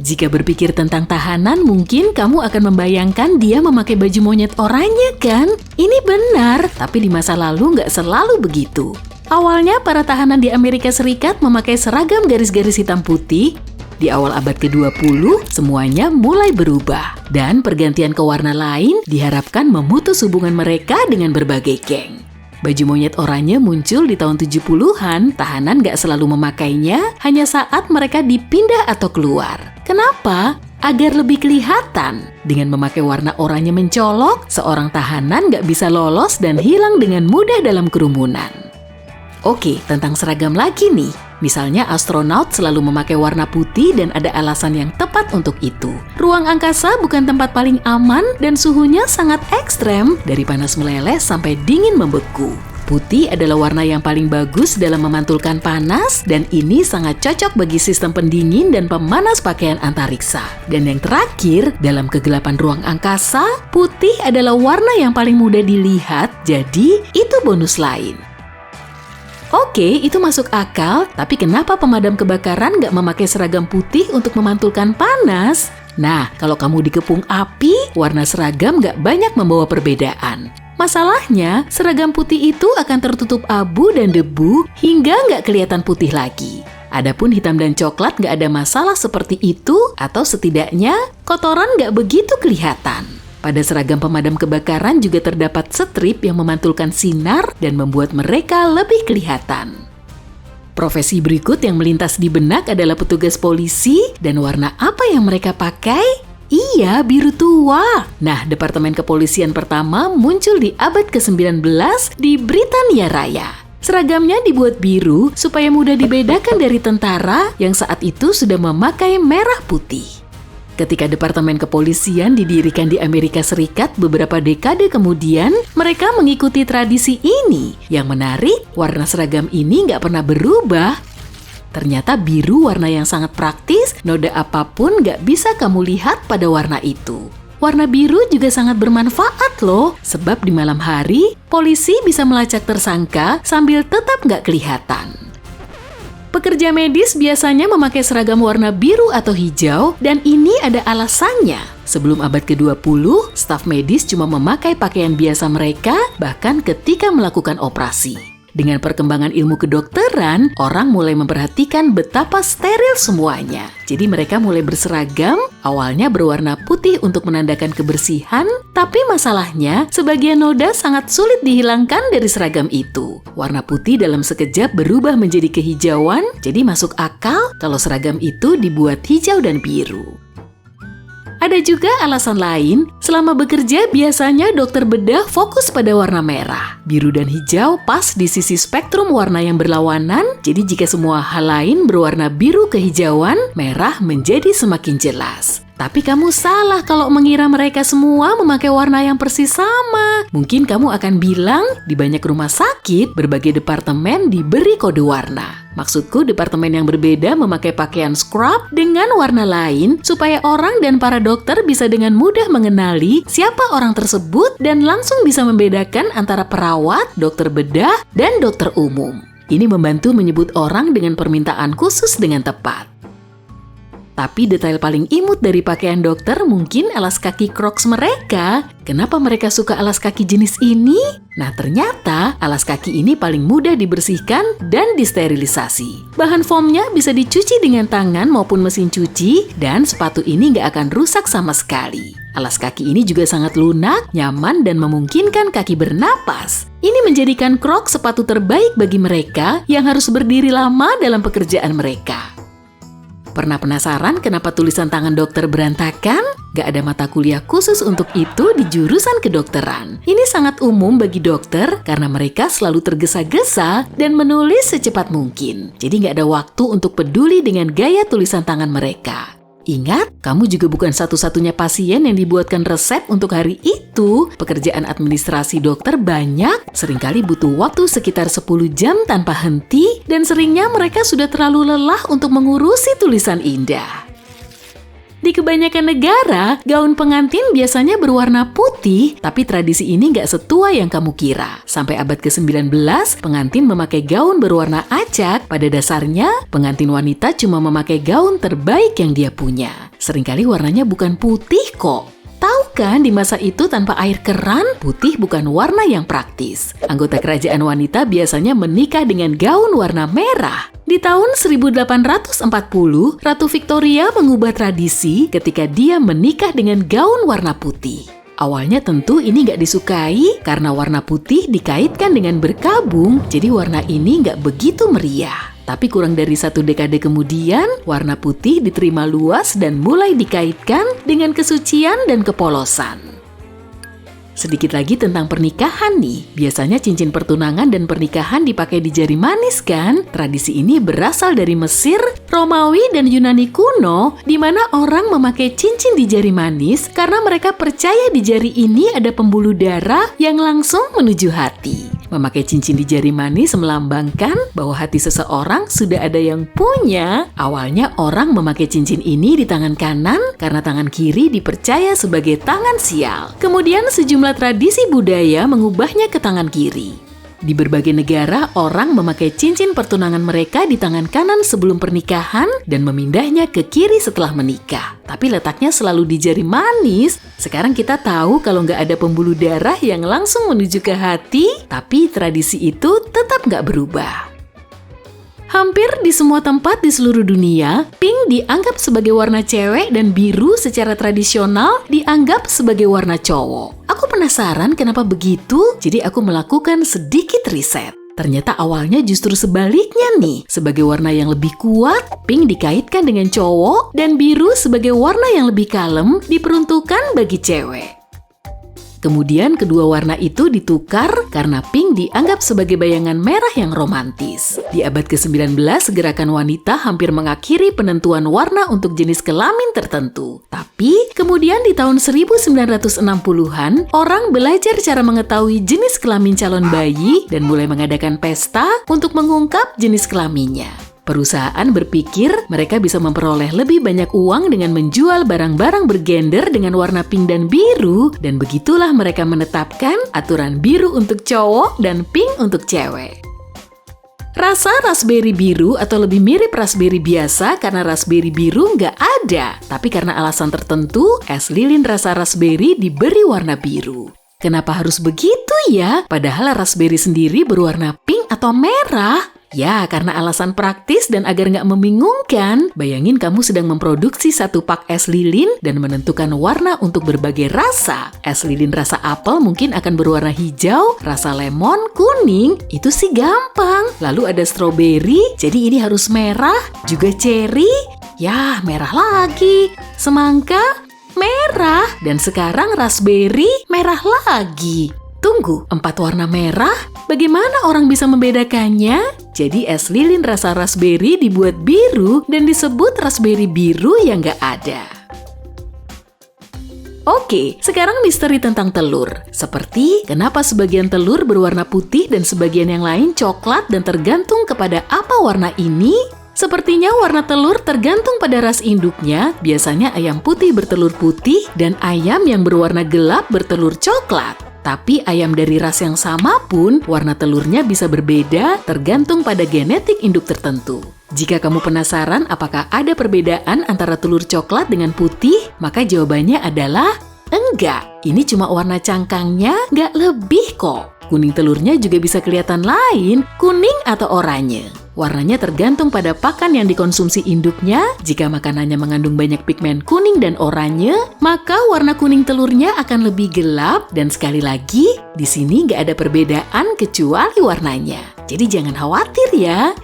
Jika berpikir tentang tahanan, mungkin kamu akan membayangkan dia memakai baju monyet oranye kan? Ini benar, tapi di masa lalu nggak selalu begitu. Awalnya para tahanan di Amerika Serikat memakai seragam garis-garis hitam putih. Di awal abad ke-20, semuanya mulai berubah. Dan pergantian ke warna lain diharapkan memutus hubungan mereka dengan berbagai geng. Baju monyet oranye muncul di tahun 70-an, tahanan nggak selalu memakainya, hanya saat mereka dipindah atau keluar. Kenapa? Agar lebih kelihatan. Dengan memakai warna oranye mencolok, seorang tahanan nggak bisa lolos dan hilang dengan mudah dalam kerumunan. Oke, tentang seragam lagi nih. Misalnya astronot selalu memakai warna putih dan ada alasan yang tepat untuk itu. Ruang angkasa bukan tempat paling aman dan suhunya sangat ekstrem, dari panas meleleh sampai dingin membeku. Putih adalah warna yang paling bagus dalam memantulkan panas dan ini sangat cocok bagi sistem pendingin dan pemanas pakaian antariksa. Dan yang terakhir, dalam kegelapan ruang angkasa, putih adalah warna yang paling mudah dilihat, jadi itu bonus lain. Oke, itu masuk akal, tapi kenapa pemadam kebakaran nggak memakai seragam putih untuk memantulkan panas? Nah, kalau kamu dikepung api, warna seragam nggak banyak membawa perbedaan. Masalahnya, seragam putih itu akan tertutup abu dan debu hingga nggak kelihatan putih lagi. Adapun hitam dan coklat nggak ada masalah seperti itu, atau setidaknya kotoran nggak begitu kelihatan. Pada seragam pemadam kebakaran juga terdapat strip yang memantulkan sinar dan membuat mereka lebih kelihatan. Profesi berikut yang melintas di benak adalah petugas polisi dan warna apa yang mereka pakai? Iya, biru tua. Nah, Departemen Kepolisian pertama muncul di abad ke-19 di Britania Raya. Seragamnya dibuat biru supaya mudah dibedakan dari tentara yang saat itu sudah memakai merah putih. Ketika Departemen Kepolisian didirikan di Amerika Serikat beberapa dekade kemudian, mereka mengikuti tradisi ini. Yang menarik, warna seragam ini nggak pernah berubah. Ternyata biru warna yang sangat praktis, noda apapun nggak bisa kamu lihat pada warna itu. Warna biru juga sangat bermanfaat loh, sebab di malam hari, polisi bisa melacak tersangka sambil tetap nggak kelihatan. Pekerja medis biasanya memakai seragam warna biru atau hijau dan ini ada alasannya. Sebelum abad ke-20, staf medis cuma memakai pakaian biasa mereka bahkan ketika melakukan operasi. Dengan perkembangan ilmu kedokteran, orang mulai memperhatikan betapa steril semuanya. Jadi mereka mulai berseragam, awalnya berwarna putih untuk menandakan kebersihan, tapi masalahnya sebagian noda sangat sulit dihilangkan dari seragam itu. Warna putih dalam sekejap berubah menjadi kehijauan, jadi masuk akal kalau seragam itu dibuat hijau dan biru. Ada juga alasan lain, selama bekerja biasanya dokter bedah fokus pada warna merah. Biru dan hijau pas di sisi spektrum warna yang berlawanan, jadi jika semua hal lain berwarna biru kehijauan, merah menjadi semakin jelas. Tapi kamu salah kalau mengira mereka semua memakai warna yang persis sama. Mungkin kamu akan bilang, di banyak rumah sakit, berbagai departemen diberi kode warna. Maksudku, departemen yang berbeda memakai pakaian scrub dengan warna lain supaya orang dan para dokter bisa dengan mudah mengenali siapa orang tersebut dan langsung bisa membedakan antara perawat, dokter bedah, dan dokter umum. Ini membantu menyebut orang dengan permintaan khusus dengan tepat. Tapi detail paling imut dari pakaian dokter mungkin alas kaki Crocs mereka. Kenapa mereka suka alas kaki jenis ini? Nah, ternyata alas kaki ini paling mudah dibersihkan dan disterilisasi. Bahan foamnya bisa dicuci dengan tangan maupun mesin cuci dan sepatu ini nggak akan rusak sama sekali. Alas kaki ini juga sangat lunak, nyaman, dan memungkinkan kaki bernapas. Ini menjadikan Crocs sepatu terbaik bagi mereka yang harus berdiri lama dalam pekerjaan mereka. Pernah penasaran kenapa tulisan tangan dokter berantakan? Gak ada mata kuliah khusus untuk itu di jurusan kedokteran. Ini sangat umum bagi dokter karena mereka selalu tergesa-gesa dan menulis secepat mungkin. Jadi gak ada waktu untuk peduli dengan gaya tulisan tangan mereka. Ingat, kamu juga bukan satu-satunya pasien yang dibuatkan resep untuk hari itu. Pekerjaan administrasi dokter banyak, seringkali butuh waktu sekitar 10 jam tanpa henti, dan seringnya mereka sudah terlalu lelah untuk mengurusi tulisan indah. Di kebanyakan negara, gaun pengantin biasanya berwarna putih. putih, tapi tradisi ini nggak setua yang kamu kira. Sampai abad ke-19, pengantin memakai gaun berwarna acak. Pada dasarnya, pengantin wanita cuma memakai gaun terbaik yang dia punya. Seringkali warnanya bukan putih kok. Tahu kan di masa itu tanpa air keran, putih bukan warna yang praktis. Anggota kerajaan wanita biasanya menikah dengan gaun warna merah. Di tahun 1840, Ratu Victoria mengubah tradisi ketika dia menikah dengan gaun warna putih. Awalnya tentu ini nggak disukai karena warna putih dikaitkan dengan berkabung, jadi warna ini nggak begitu meriah. Tapi kurang dari 1 dekade kemudian, warna putih diterima luas dan mulai dikaitkan dengan kesucian dan kepolosan. Sedikit lagi tentang pernikahan nih. Biasanya cincin pertunangan dan pernikahan dipakai di jari manis kan? Tradisi ini berasal dari Mesir, Romawi, dan Yunani kuno, di mana orang memakai cincin di jari manis karena mereka percaya di jari ini ada pembuluh darah yang langsung menuju hati. Memakai cincin di jari manis melambangkan bahwa hati seseorang sudah ada yang punya. Awalnya orang memakai cincin ini di tangan kanan karena tangan kiri dipercaya sebagai tangan sial. Kemudian sejumlah tradisi budaya mengubahnya ke tangan kiri. Di berbagai negara, orang memakai cincin pertunangan mereka di tangan kanan sebelum pernikahan dan memindahnya ke kiri setelah menikah. Tapi letaknya selalu di jari manis. Sekarang kita tahu kalau nggak ada pembuluh darah yang langsung menuju ke hati, tapi tradisi itu tetap nggak berubah. Hampir di semua tempat di seluruh dunia, pink dianggap sebagai warna cewek dan biru secara tradisional dianggap sebagai warna cowok. Aku penasaran kenapa begitu, jadi aku melakukan sedikit riset. Ternyata awalnya justru sebaliknya nih. Sebagai warna yang lebih kuat, pink dikaitkan dengan cowok dan biru sebagai warna yang lebih kalem diperuntukkan bagi cewek. Kemudian kedua warna itu ditukar karena pink dianggap sebagai bayangan merah yang romantis. Di abad ke-19, gerakan wanita hampir mengakhiri penentuan warna untuk jenis kelamin tertentu. Tapi, kemudian di tahun 1960-an, orang belajar cara mengetahui jenis kelamin calon bayi dan mulai mengadakan pesta untuk mengungkap jenis kelaminnya. Perusahaan berpikir mereka bisa memperoleh lebih banyak uang dengan menjual barang-barang bergender dengan warna pink dan biru, dan begitulah mereka menetapkan aturan biru untuk cowok dan pink untuk cewek. Rasa raspberry biru atau lebih mirip raspberry biasa karena raspberry biru nggak ada, tapi karena alasan tertentu, es lilin rasa raspberry diberi warna biru. Kenapa harus begitu ya? Padahal raspberry sendiri berwarna pink atau merah. Ya, karena alasan praktis dan agar nggak membingungkan. Bayangin kamu sedang memproduksi 1 pak es lilin dan menentukan warna untuk berbagai rasa. Es lilin rasa apel mungkin akan berwarna hijau, rasa lemon, kuning, itu sih gampang. Lalu ada stroberi, jadi ini harus merah, juga cherry, ya merah lagi. Semangka, merah, dan sekarang raspberry, merah lagi. Tunggu, 4 warna merah? Bagaimana orang bisa membedakannya? Jadi es lilin rasa raspberry dibuat biru dan disebut raspberry biru yang nggak ada. Oke, sekarang misteri tentang telur. Seperti kenapa sebagian telur berwarna putih dan sebagian yang lain coklat dan tergantung kepada apa warna ini? Sepertinya warna telur tergantung pada ras induknya. Biasanya ayam putih bertelur putih dan ayam yang berwarna gelap bertelur coklat. Tapi ayam dari ras yang sama pun warna telurnya bisa berbeda tergantung pada genetik induk tertentu. Jika kamu penasaran apakah ada perbedaan antara telur coklat dengan putih, maka jawabannya adalah enggak. Ini cuma warna cangkangnya, nggak lebih kok. Kuning telurnya juga bisa kelihatan lain, kuning atau oranye. Warnanya tergantung pada pakan yang dikonsumsi induknya. Jika makanannya mengandung banyak pigmen kuning dan oranye, maka warna kuning telurnya akan lebih gelap. Dan sekali lagi, di sini nggak ada perbedaan kecuali warnanya. Jadi jangan khawatir ya.